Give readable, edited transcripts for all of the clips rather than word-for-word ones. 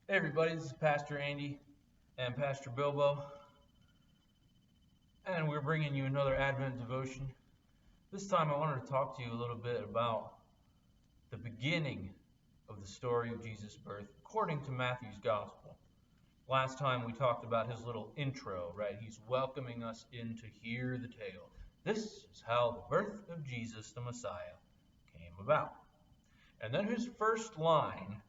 Hey everybody, this is Pastor Andy and Pastor Bilbo, and we're bringing you another Advent devotion. This time I wanted to talk to you a little bit about the beginning of the story of Jesus' birth according to Matthew's Gospel. Last time we talked about his little intro, right? He's welcoming us in to hear the tale. This is how the birth of Jesus the Messiah came about. And then his first line,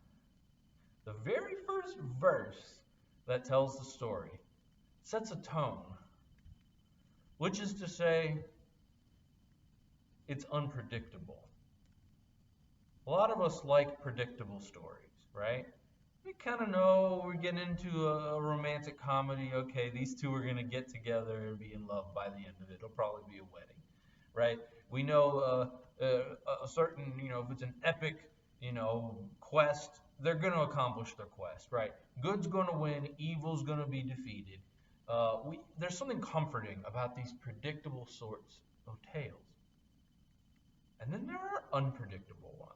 the very first verse that tells the story, sets a tone, which is to say, it's unpredictable. A lot of us like predictable stories, right? We kind of know we're getting into a romantic comedy. Okay, these two are going to get together and be in love by the end of it. It'll probably be a wedding, right? We know a certain, if it's an epic, quest, they're going to accomplish their quest, right? Good's going to win, evil's going to be defeated. There's something comforting about these predictable sorts of tales. And then there are unpredictable ones.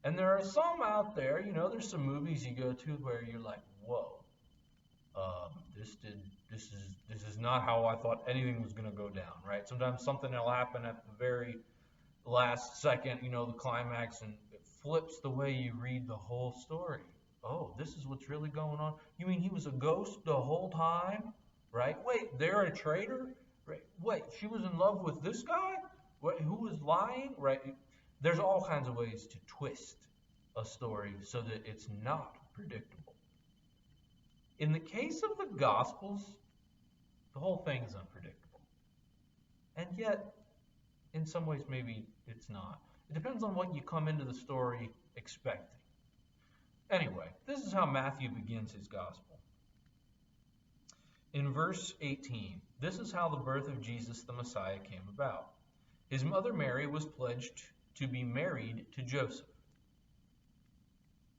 And there are some out there, there's some movies you go to where you're like, whoa, this is not how I thought anything was going to go down, right? Sometimes something will happen at the very last second, the climax, and it flips the way you read the whole story. Oh, this is what's really going on? You mean he was a ghost the whole time? Right? Wait, they're a traitor? Right? Wait, she was in love with this guy? Wait, who was lying? Right? There's all kinds of ways to twist a story so that it's not predictable. In the case of the Gospels, the whole thing is unpredictable. And yet, in some ways, maybe it's not. It depends on what you come into the story expecting. Anyway, this is how Matthew begins his Gospel. In verse 18, this is how the birth of Jesus the Messiah came about. His mother Mary was pledged to be married to Joseph.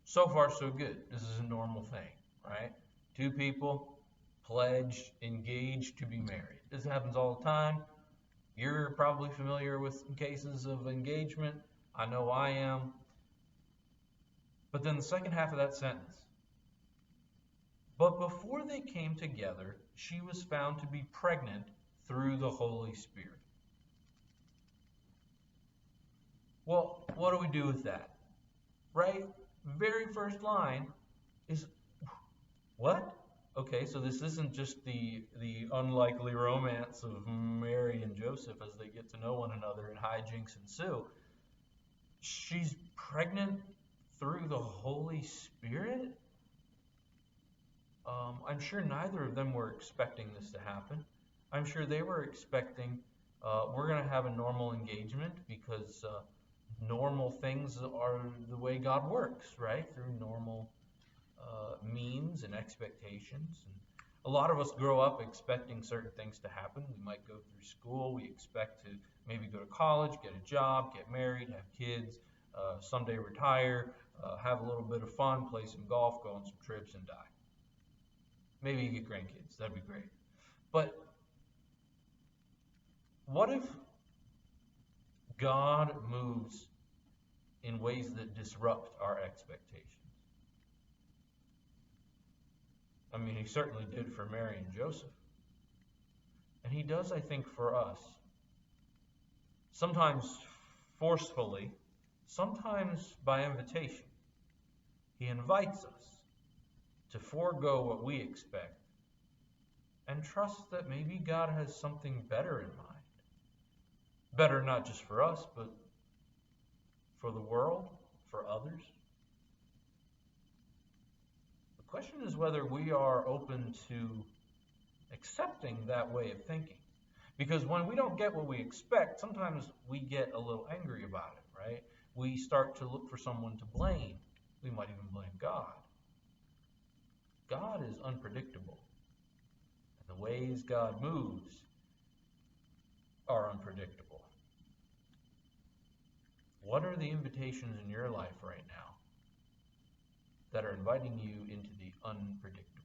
So far, so good. This is a normal thing, right? Two people pledged, engaged to be married. This happens all the time. You're probably familiar with cases of engagement. I know I am. But then the second half of that sentence. But before they came together, she was found to be pregnant through the Holy Spirit. Well, what do we do with that? Right? Very first line is, what? Okay, so this isn't just the unlikely romance of Mary and Joseph as they get to know one another and hijinks ensue. She's pregnant through the Holy Spirit? I'm sure neither of them were expecting this to happen. I'm sure they were expecting we're going to have a normal engagement because normal things are the way God works, right? Through normal means and expectations. And a lot of us grow up expecting certain things to happen. We might go through school. We expect to maybe go to college, get a job, get married, have kids, someday retire, have a little bit of fun, play some golf, go on some trips, and die. Maybe you get grandkids. That'd be great. But what if God moves in ways that disrupt our expectations? I mean, he certainly did for Mary and Joseph. And he does, I think, for us. Sometimes forcefully, sometimes by invitation. He invites us to forego what we expect and trust that maybe God has something better in mind. Better not just for us, but for the world, for others. The question is whether we are open to accepting that way of thinking. Because when we don't get what we expect, sometimes we get a little angry about it, right? We start to look for someone to blame. We might even blame God. God is unpredictable. And the ways God moves are unpredictable. What are the invitations in your life right now that are inviting you into the unpredictable?